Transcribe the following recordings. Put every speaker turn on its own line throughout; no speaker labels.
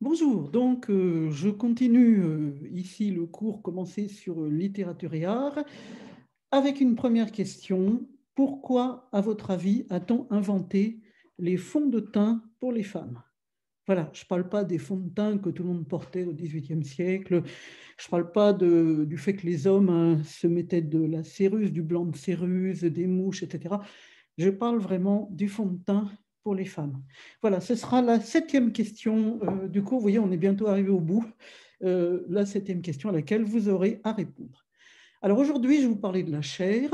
Bonjour, donc je continue ici le cours commencé sur littérature et art avec une première question. Pourquoi, à votre avis, a-t-on inventé les fonds de teint pour les femmes? Voilà, je ne parle pas des fonds de teint que tout le monde portait au XVIIIe siècle, je ne parle pas du fait que les hommes se mettaient de la céruse, du blanc de céruse, des mouches, etc. Je parle vraiment du fond de teint pour les femmes. Voilà, ce sera la septième question du cours. Vous voyez, on est bientôt arrivé au bout. La septième question à laquelle vous aurez à répondre. Alors aujourd'hui, je vais vous parler de la chair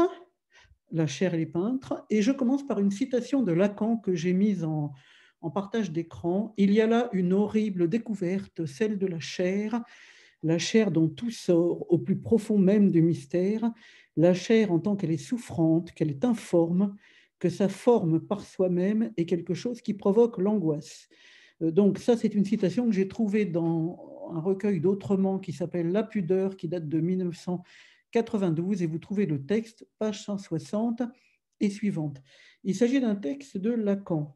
et les peintres, et je commence par une citation de Lacan que j'ai mise en partage d'écran. Il y a là une horrible découverte, celle de la chair dont tout sort au plus profond même du mystère, la chair en tant qu'elle est souffrante, qu'elle est informe, que sa forme par soi-même est quelque chose qui provoque l'angoisse. Donc ça, c'est une citation que j'ai trouvée dans un recueil d'Autrement qui s'appelle La pudeur, qui date de 1992, et vous trouvez le texte, page 160 et suivante. Il s'agit d'un texte de Lacan.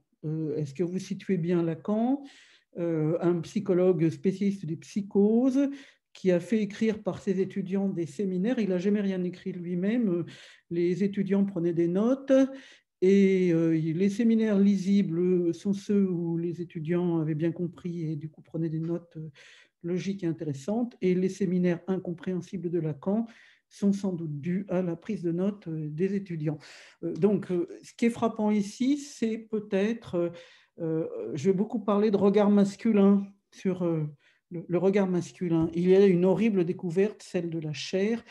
Est-ce que vous situez bien Lacan? Un psychologue spécialiste des psychoses qui a fait écrire par ses étudiants des séminaires. Il n'a jamais rien écrit lui-même. Les étudiants prenaient des notes et les séminaires lisibles sont ceux où les étudiants avaient bien compris et du coup prenaient des notes logiques et intéressantes. Et les séminaires incompréhensibles de Lacan sont sans doute dus à la prise de notes des étudiants. Donc, ce qui est frappant ici, c'est peut-être je vais beaucoup parler de regard masculin sur le regard masculin. Il y a une horrible découverte, celle de la chair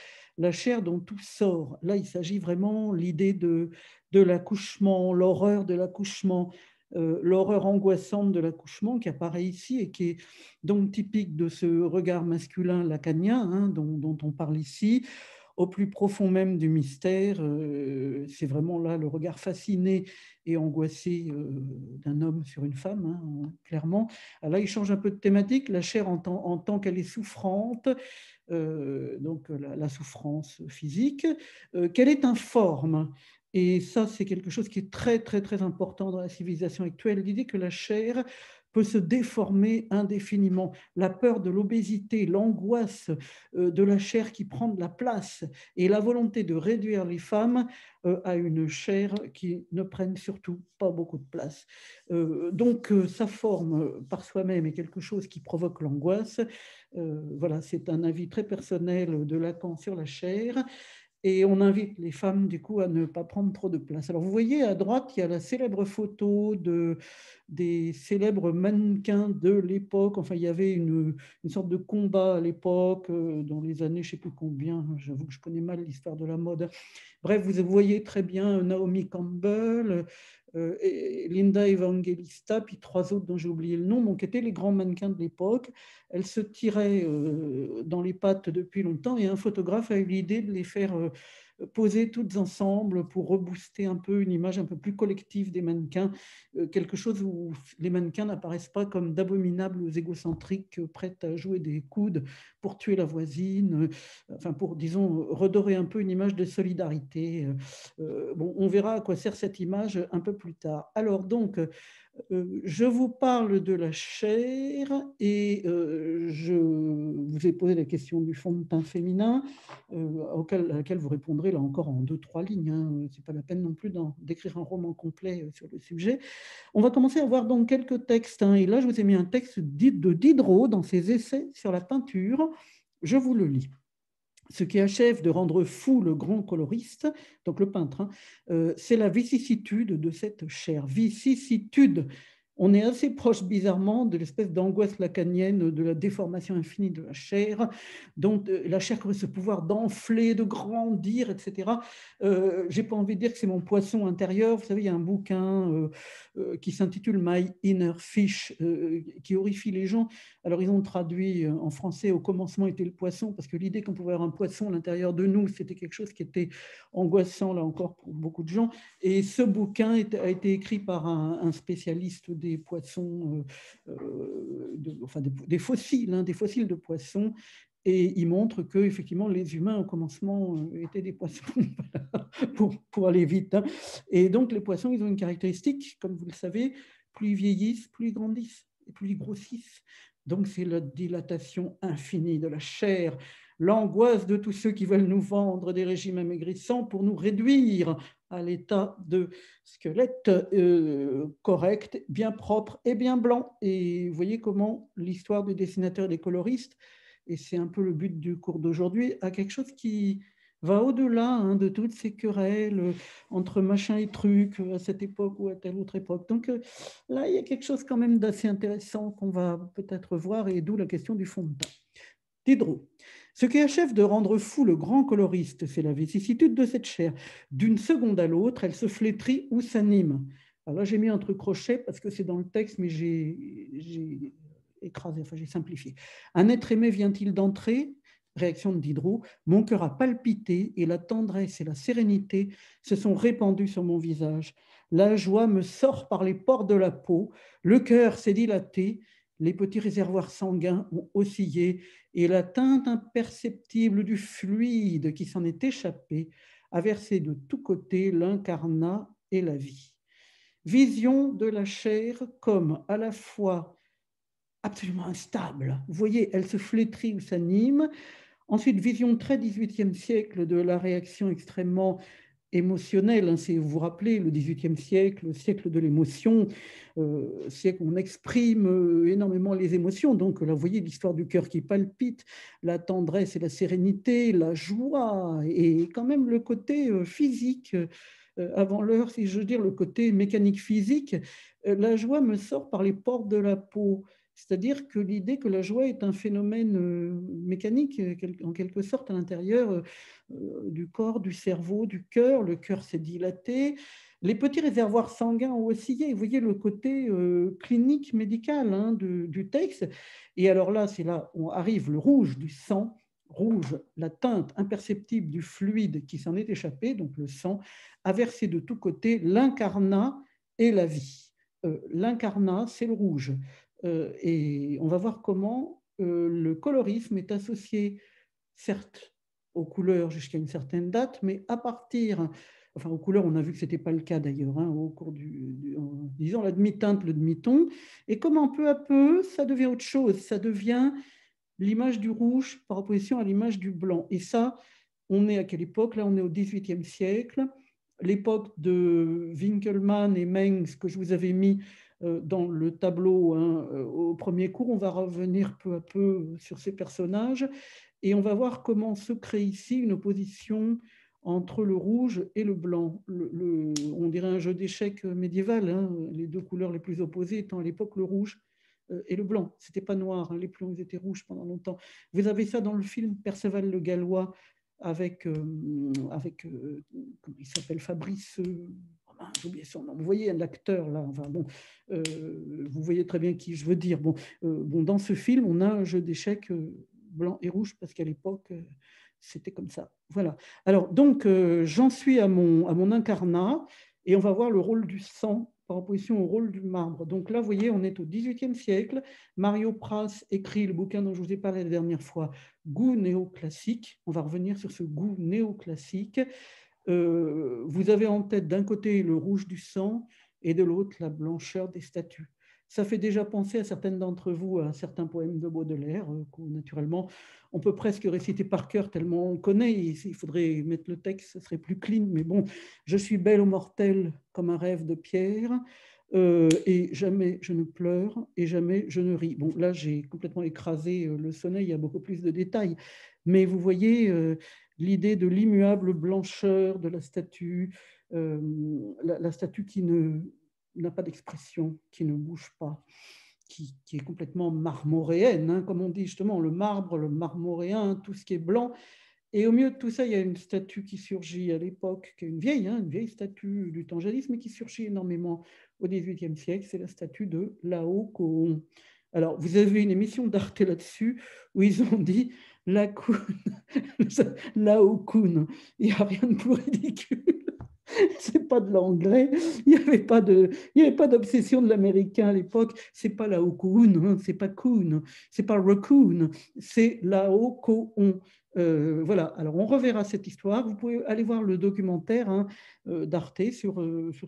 dont tout sort. Là, il s'agit vraiment l'idée de l'accouchement, l'horreur de l'accouchement, l'horreur angoissante de l'accouchement qui apparaît ici et qui est donc typique de ce regard masculin lacanien dont on parle ici au plus profond même du mystère. C'est vraiment là le regard fasciné et angoissé d'un homme sur une femme, clairement. Alors là, il change un peu de thématique, la chair en tant qu'elle est souffrante, donc la souffrance physique, qu'elle est informe. Et ça, c'est quelque chose qui est très, très, très important dans la civilisation actuelle, l'idée que la chair peut se déformer indéfiniment. La peur de l'obésité, l'angoisse de la chair qui prend de la place et la volonté de réduire les femmes à une chair qui ne prenne surtout pas beaucoup de place. Donc, sa forme par soi-même est quelque chose qui provoque l'angoisse. Voilà, c'est un avis très personnel de Lacan sur la chair. Et on invite les femmes, du coup, à ne pas prendre trop de place. Alors, vous voyez, à droite, il y a la célèbre photo des célèbres mannequins de l'époque. Enfin, il y avait une sorte de combat à l'époque, dans les années, je ne sais plus combien, j'avoue que je connais mal l'histoire de la mode. Bref, vous voyez très bien Naomi Campbell, et Linda Evangelista, puis trois autres dont j'ai oublié le nom, donc qui étaient les grands mannequins de l'époque. Elles se tiraient dans les pattes depuis longtemps et un photographe a eu l'idée de les faire poser toutes ensemble pour rebooster un peu une image un peu plus collective des mannequins, quelque chose où les mannequins n'apparaissent pas comme d'abominables égocentriques prêts à jouer des coudes pour tuer la voisine, enfin pour, disons, redorer un peu une image de solidarité. Bon, on verra à quoi sert cette image un peu plus tard. Alors donc, je vous parle de la chair et je vous ai posé la question du fond de teint féminin, à laquelle vous répondrez là encore en deux, trois lignes. Ce n'est pas la peine non plus d'écrire un roman complet sur le sujet. On va commencer à voir donc quelques textes. Et là, je vous ai mis un texte de Diderot dans ses essais sur la peinture. Je vous le lis. Ce qui achève de rendre fou le grand coloriste, donc le peintre, c'est la vicissitude de cette chair. Vicissitude. On est assez proche, bizarrement, de l'espèce d'angoisse lacanienne de la déformation infinie de la chair, dont la chair aurait ce pouvoir d'enfler, de grandir, etc. J'ai pas envie de dire que c'est mon poisson intérieur. Vous savez, il y a un bouquin qui s'intitule My Inner Fish, qui horrifie les gens. Alors, ils ont traduit en français au commencement était le poisson, parce que l'idée qu'on pouvait avoir un poisson à l'intérieur de nous, c'était quelque chose qui était angoissant, là encore, pour beaucoup de gens. Et ce bouquin a été écrit par un spécialiste des poissons, enfin des fossiles, des fossiles de poissons. Et il montre que effectivement les humains au commencement étaient des poissons, pour aller vite. Et donc les poissons, ils ont une caractéristique, comme vous le savez, plus ils vieillissent, plus ils grandissent et plus ils grossissent. Donc c'est la dilatation infinie de la chair, l'angoisse de tous ceux qui veulent nous vendre des régimes amaigrissants pour nous réduire à l'état de squelette correct, bien propre et bien blanc. Et vous voyez comment l'histoire des dessinateurs et des coloristes, et c'est un peu le but du cours d'aujourd'hui, a quelque chose qui va au-delà de toutes ces querelles entre machin et truc à cette époque ou à telle autre époque. Donc là, il y a quelque chose quand même d'assez intéressant qu'on va peut-être voir, et d'où la question du fond de teint. Diderot. Ce qui achève de rendre fou le grand coloriste, c'est la vicissitude de cette chair. D'une seconde à l'autre, elle se flétrit ou s'anime. Alors là, j'ai mis entre crochets parce que c'est dans le texte, mais j'ai écrasé, enfin j'ai simplifié. Un être aimé vient-il d'entrer? Réaction de Diderot. Mon cœur a palpité et la tendresse et la sérénité se sont répandues sur mon visage. La joie me sort par les pores de la peau, le cœur s'est dilaté, les petits réservoirs sanguins ont oscillé et la teinte imperceptible du fluide qui s'en est échappé a versé de tous côtés l'incarnat et la vie. Vision de la chair comme à la fois absolument instable. Vous voyez, elle se flétrit ou s'anime. Ensuite, vision très 18e siècle de la réaction extrêmement émotionnelle. Vous vous rappelez, le 18e siècle, le siècle de l'émotion, siècle où on exprime énormément les émotions. Donc là, vous voyez l'histoire du cœur qui palpite, la tendresse et la sérénité, la joie, et quand même le côté physique, avant l'heure, si je veux dire, le côté mécanique physique. La joie me sort par les pores de la peau. C'est-à-dire que l'idée que la joie est un phénomène mécanique, en quelque sorte, à l'intérieur du corps, du cerveau, du cœur. Le cœur s'est dilaté. Les petits réservoirs sanguins ont oscillé. Vous voyez le côté clinique, médical du texte. Et alors là, c'est là où arrive le rouge du sang. Rouge, la teinte imperceptible du fluide qui s'en est échappé, donc le sang, a versé de tous côtés l'incarnat et la vie. L'incarnat, c'est le rouge. Et on va voir comment le colorisme est associé, certes, aux couleurs jusqu'à une certaine date, mais à partir, enfin aux couleurs, on a vu que ce n'était pas le cas d'ailleurs, au cours disons la demi-teinte, le demi-ton, et comment peu à peu, ça devient autre chose, ça devient l'image du rouge par opposition à l'image du blanc. Et ça, on est à quelle époque? Là, on est au XVIIIe siècle, l'époque de Winkelmann et Mengs que je vous avais mis dans le tableau au premier cours. On va revenir peu à peu sur ces personnages et on va voir comment se crée ici une opposition entre le rouge et le blanc. On dirait un jeu d'échecs médiéval, les deux couleurs les plus opposées étant à l'époque le rouge et le blanc. Ce n'était pas noir, les plombs étaient rouges pendant longtemps. Vous avez ça dans le film Perceval le Gallois avec comment il s'appelle, Fabrice, j'ai oublié son nom. Vous voyez l'acteur là, enfin, bon, vous voyez très bien qui je veux dire. Bon, dans ce film, on a un jeu d'échecs blanc et rouge parce qu'à l'époque, c'était comme ça. Voilà. Alors, donc, j'en suis à mon incarnat et on va voir le rôle du sang par opposition au rôle du marbre. Donc là, vous voyez, on est au XVIIIe siècle. Mario Pras écrit le bouquin dont je vous ai parlé la dernière fois, Goût néoclassique. On va revenir sur ce goût néoclassique. Vous avez en tête d'un côté le rouge du sang et de l'autre la blancheur des statues. Ça fait déjà penser à certaines d'entre vous à certains poèmes de Baudelaire, naturellement, on peut presque réciter par cœur tellement on connaît. Il faudrait mettre le texte, ce serait plus clean, mais bon, je suis belle aux mortels comme un rêve de pierre, et jamais je ne pleure et jamais je ne ris. Bon, là, j'ai complètement écrasé le sonnet, il y a beaucoup plus de détails, mais vous voyez l'idée de l'immuable blancheur de la statue, la statue qui n'a pas d'expression, qui ne bouge pas, qui est complètement marmoréenne, comme on dit justement, le marbre, le marmoréen, tout ce qui est blanc. Et au milieu de tout ça, il y a une statue qui surgit à l'époque, qui est une vieille statue du Tangelisme, mais qui surgit énormément au XVIIIe siècle, c'est la statue de Laocoon. Alors, vous avez une émission d'Arte là-dessus, où ils ont dit Laocoon. Il n'y a rien de plus ridicule. C'est pas de l'anglais, il n'y avait pas d'obsession de l'américain à l'époque, c'est pas Laocoon, c'est pas coon, c'est pas raccoon, c'est Laocoon. Voilà, alors on reverra cette histoire. Vous pouvez aller voir le documentaire d'Arte sur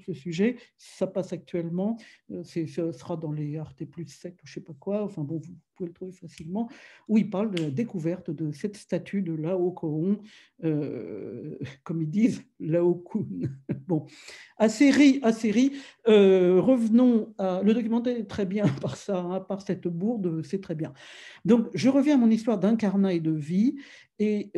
ce sujet. Ça passe actuellement. Ça sera dans les Arte plus 7 ou je ne sais pas quoi. Enfin bon, vous pouvez le trouver facilement. Où il parle de la découverte de cette statue de Laocoon, comme ils disent, Laocoon. Bon, assez ri. Revenons à... Le documentaire est très bien par ça, hein, par cette bourde, c'est très bien. Donc, je reviens à mon histoire d'incarnat et de vie. Et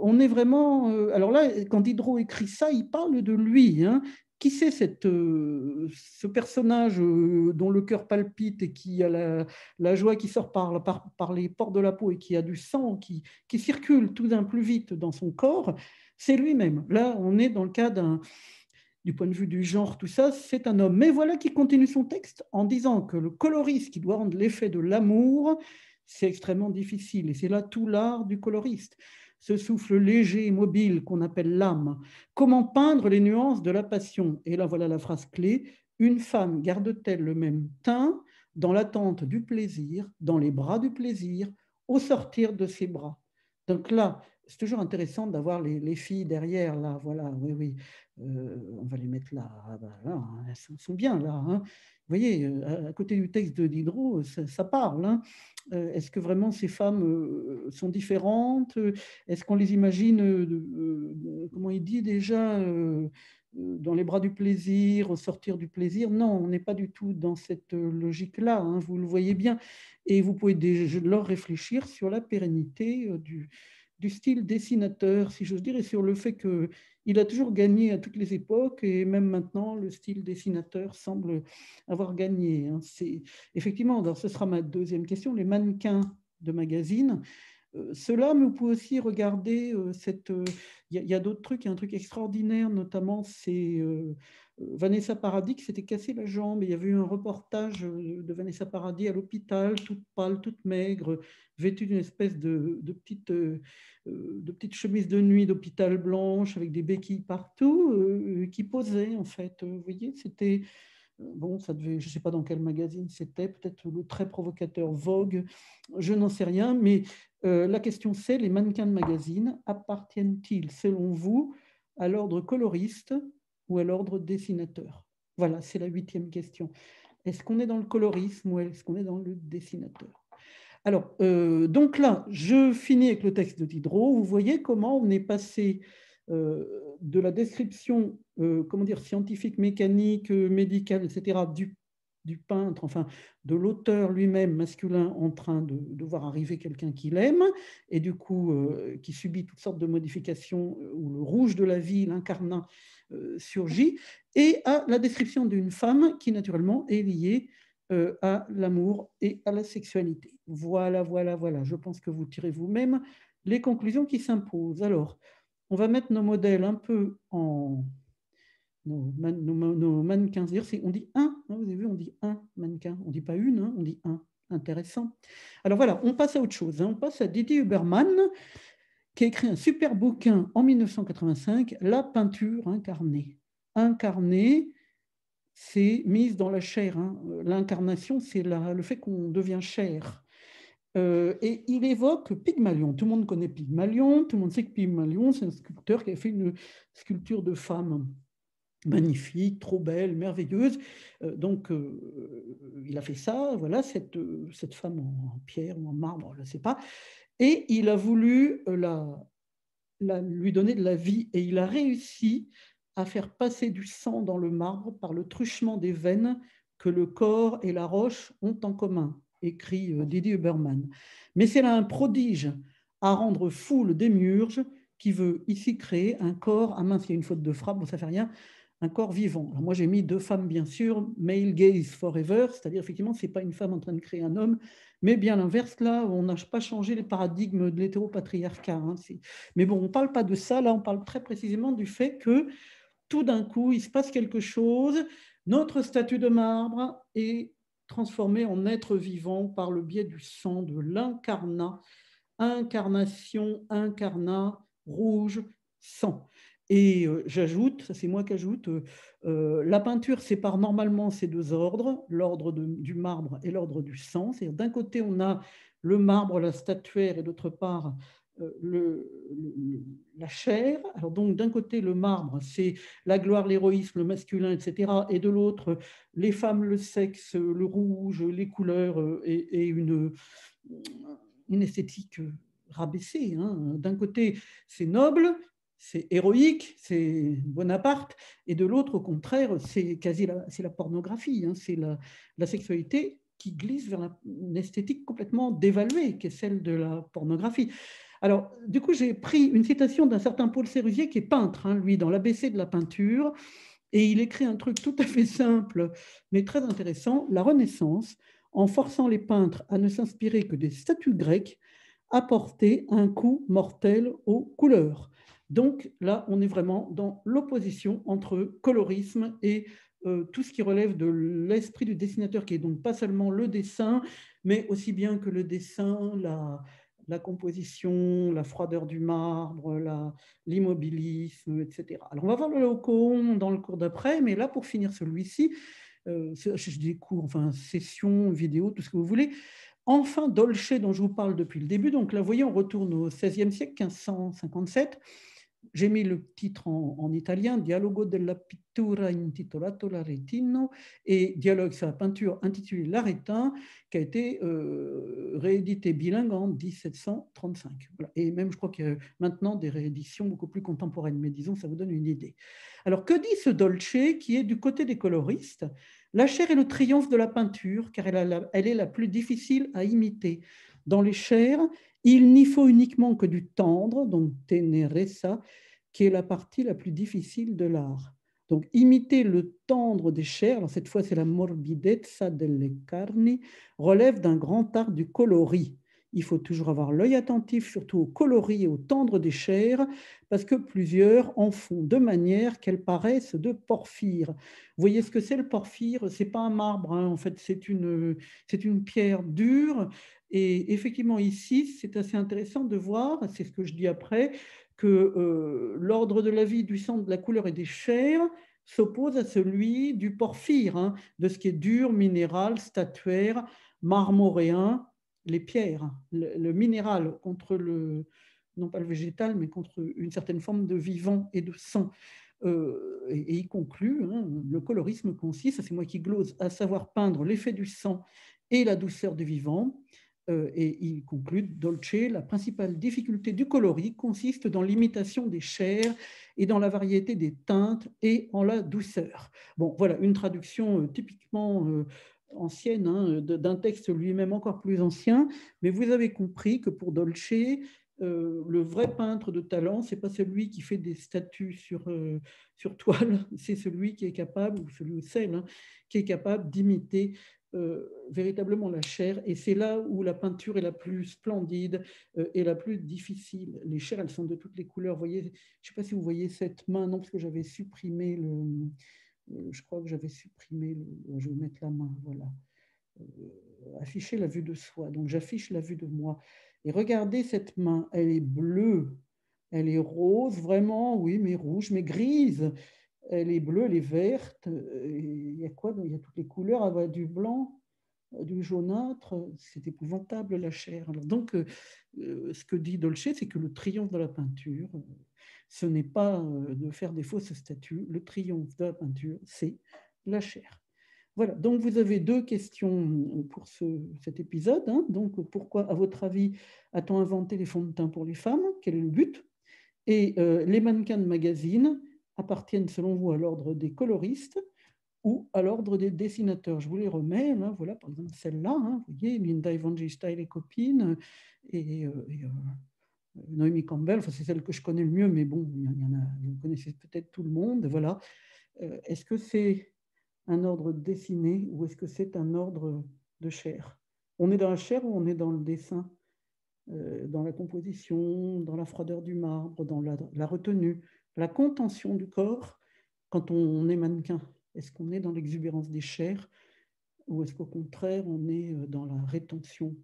on est vraiment... alors là, quand Diderot écrit ça, il parle de lui. Hein. Qui c'est ce personnage dont le cœur palpite et qui a la joie qui sort par les pores de la peau et qui a du sang qui circule tout d'un plus vite dans son corps? C'est lui-même. Là, on est dans le cas du point de vue du genre, tout ça, c'est un homme. Mais voilà qui continue son texte en disant que le coloriste qui doit rendre l'effet de l'amour, c'est extrêmement difficile. Et c'est là tout l'art du coloriste. Ce souffle léger et mobile qu'on appelle l'âme. Comment peindre les nuances de la passion? Et là, voilà la phrase clé. Une femme garde-t-elle le même teint dans l'attente du plaisir, dans les bras du plaisir, au sortir de ses bras? Donc là, c'est toujours intéressant d'avoir les filles derrière, là, voilà, oui, oui. On va les mettre là, là hein, elles sont bien là. Hein. Vous voyez, à côté du texte de Diderot, ça parle. Hein. Est-ce que vraiment ces femmes sont différentes? Est-ce qu'on les imagine, comment il dit déjà, dans les bras du plaisir, au sortir du plaisir? Non, on n'est pas du tout dans cette logique-là, hein, vous le voyez bien. Et vous pouvez leur réfléchir sur la pérennité du style dessinateur, si j'ose dire, et sur le fait qu'il a toujours gagné à toutes les époques, et même maintenant, le style dessinateur semble avoir gagné. Hein. Effectivement, alors ce sera ma deuxième question, les mannequins de magazines. Cela, mais vous pouvez aussi regarder il y a d'autres trucs, il y a un truc extraordinaire, notamment c'est Vanessa Paradis qui s'était cassé la jambe. Il y avait eu un reportage de Vanessa Paradis à l'hôpital, toute pâle, toute maigre, vêtue d'une espèce de petite chemise de nuit d'hôpital blanche avec des béquilles partout, qui posait en fait. Vous voyez, c'était bon, ça devait, je ne sais pas dans quel magazine c'était, peut-être le très provocateur Vogue, je n'en sais rien, mais la question c'est, les mannequins de magazine appartiennent-ils, selon vous, à l'ordre coloriste ou à l'ordre dessinateur? Voilà, c'est la 8e question. Est-ce qu'on est dans le colorisme ou est-ce qu'on est dans le dessinateur? Alors, donc là, je finis avec le texte de Diderot. Vous voyez comment on est passé de la description, comment dire, scientifique, mécanique, médicale, etc., du peintre, enfin, de l'auteur lui-même masculin en train de voir arriver quelqu'un qu'il aime, et du coup, qui subit toutes sortes de modifications, où le rouge de la vie, l'incarnat, surgit, et à la description d'une femme qui, naturellement, est liée à l'amour et à la sexualité. Voilà, voilà, voilà. Je pense que vous tirez vous-même les conclusions qui s'imposent. Alors, on va mettre nos modèles un peu en... Nos mannequins. On dit un, hein, vous avez vu, on dit un mannequin. On ne dit pas une, hein, on dit un. Intéressant. Alors voilà, on passe à autre chose. Hein. On passe à Didier Huberman, qui a écrit un super bouquin en 1985, La peinture incarnée. Incarnée, c'est mise dans la chair. Hein. L'incarnation, c'est le fait qu'on devient chair. Et il évoque Pygmalion. Tout le monde connaît Pygmalion. Tout le monde sait que Pygmalion, c'est un sculpteur qui a fait une sculpture de femme magnifique, trop belle, merveilleuse. Donc, il a fait ça, voilà, cette femme en pierre ou en marbre, je ne sais pas. Et il a voulu lui donner de la vie. Et il a réussi à faire passer du sang dans le marbre par le truchement des veines que le corps et la roche ont en commun, écrit Didier Huberman. Mais c'est là un prodige à rendre fou le démiurge qui veut ici créer un corps, ah mince, il y a une faute de frappe, bon, ça fait rien, un corps vivant. Alors moi j'ai mis 2 femmes bien sûr, male gaze forever, c'est-à-dire effectivement c'est pas une femme en train de créer un homme, mais bien l'inverse, là on n'a pas changé les paradigmes de l'hétéropatriarcat. Hein, mais bon, on ne parle pas de ça, là on parle très précisément du fait que tout d'un coup il se passe quelque chose, notre statue de marbre est transformée en être vivant par le biais du sang, de l'incarnat, incarnation, incarnat, rouge, sang. Et j'ajoute, ça c'est moi qui ajoute, la peinture sépare normalement ces 2 ordres, l'ordre du marbre et l'ordre du sang. C'est-à-dire d'un côté on a le marbre, la statuaire, et d'autre part la chair. Alors donc d'un côté le marbre, c'est la gloire, l'héroïsme, le masculin, etc. Et de l'autre, les femmes, le sexe, le rouge, les couleurs et une esthétique rabaissée. Hein. D'un côté, c'est noble, c'est héroïque, c'est Bonaparte, et de l'autre, au contraire, c'est la pornographie, hein. C'est la sexualité qui glisse vers une esthétique complètement dévaluée, qui est celle de la pornographie. Alors, du coup, j'ai pris une citation d'un certain Paul Sérusier, qui est peintre, hein, lui, dans l'ABC de la peinture, et il écrit un truc tout à fait simple, mais très intéressant, la Renaissance, en forçant les peintres à ne s'inspirer que des statues grecques, apportait un coup mortel aux couleurs. Donc là, on est vraiment dans l'opposition entre colorisme et tout ce qui relève de l'esprit du dessinateur, qui est donc pas seulement le dessin, mais aussi bien que le dessin, la composition, la froideur du marbre, l'immobilisme, etc. Alors, on va voir le Laocoon dans le cours d'après, mais là, pour finir celui-ci, je dis cours, enfin, session, vidéo, tout ce que vous voulez. Enfin, Dolce, dont je vous parle depuis le début, donc là, vous voyez, on retourne au XVIe siècle, 1557. J'ai mis le titre en italien, Dialogo della pittura intitolato l'Aretino, et Dialogue sur la peinture intitulé L'Aretin, qui a été réédité bilingue en 1735. Voilà. Et même, je crois qu'il y a maintenant des rééditions beaucoup plus contemporaines, mais disons, ça vous donne une idée. Alors, que dit ce Dolce, qui est du côté des coloristes? La chair est le triomphe de la peinture, car elle est la plus difficile à imiter. Dans les chairs, il n'y faut uniquement que du tendre, donc tenerezza, qui est la partie la plus difficile de l'art. Donc, imiter le tendre des chairs, alors cette fois c'est la morbidezza delle carni, relève d'un grand art du coloris. Il faut toujours avoir l'œil attentif, surtout au coloris et au tendre des chairs, parce que plusieurs en font de manière qu'elles paraissent de porphyre. Vous voyez ce que c'est le porphyre? C'est pas un marbre, hein. En fait, c'est une pierre dure. Et effectivement, ici, c'est assez intéressant de voir, c'est ce que je dis après, que l'ordre de la vie, du sang, de la couleur et des chairs s'oppose à celui du porphyre, hein, de ce qui est dur, minéral, statuaire, marmoréen, les pierres, le minéral contre non pas le végétal, mais contre une certaine forme de vivant et de sang. Et il conclut, hein, le colorisme consiste, c'est moi qui glose, à savoir peindre l'effet du sang et la douceur du vivant. Et il conclut, Dolce, la principale difficulté du coloris consiste dans l'imitation des chairs et dans la variété des teintes et en la douceur. Bon, voilà, une traduction typiquement ancienne, hein, d'un texte lui-même encore plus ancien, mais vous avez compris que pour Dolce, le vrai peintre de talent, c'est pas celui qui fait des statues sur toile, c'est celui qui est capable, ou celui ou celle, hein, qui est capable d'imiter véritablement la chair, et c'est là où la peinture est la plus splendide et la plus difficile. Les chairs, elles sont de toutes les couleurs. Vous voyez, je ne sais pas si vous voyez cette main, non, parce que j'avais supprimé je crois que j'avais supprimé je vais mettre la main, voilà. Afficher la vue de soi. Donc j'affiche la vue de moi. Et regardez cette main, elle est bleue, elle est rose, vraiment, oui, mais rouge, mais grise. Elle est bleue, elle est verte. Il y a quoi? Il y a toutes les couleurs, avoir du blanc, du jaunâtre. C'est épouvantable la chair. Alors donc, ce que dit Dolce, c'est que le triomphe de la peinture, ce n'est pas de faire des fausses statues. Le triomphe de la peinture, c'est la chair. Voilà, donc vous avez deux questions pour cet épisode. Hein. Donc, pourquoi, à votre avis, a-t-on inventé les fonds de teint pour les femmes? Quel est le but? Et les mannequins de magazine appartiennent, selon vous, à l'ordre des coloristes ou à l'ordre des dessinateurs? Je vous les remets, là, voilà, par exemple celle-là, hein, vous voyez, Linda Evangelista et les copines, et Naomi Campbell, enfin, c'est celle que je connais le mieux, mais bon, il y en a, vous connaissez peut-être tout le monde, voilà. Est-ce que c'est un ordre dessiné ou est-ce que c'est un ordre de chair? On est dans la chair ou on est dans le dessin, dans la composition, dans la froideur du marbre, dans la retenue, la contention du corps quand on est mannequin? Est-ce qu'on est dans l'exubérance des chairs ou est-ce qu'au contraire on est dans la rétention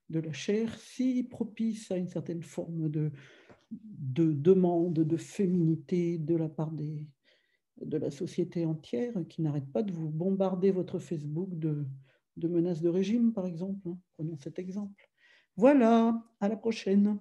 de la chair, si propice à une certaine forme de demande de féminité de la part de la société entière qui n'arrête pas de vous bombarder votre Facebook de menaces de régime, par exemple. Hein. Prenons cet exemple. Voilà, à la prochaine.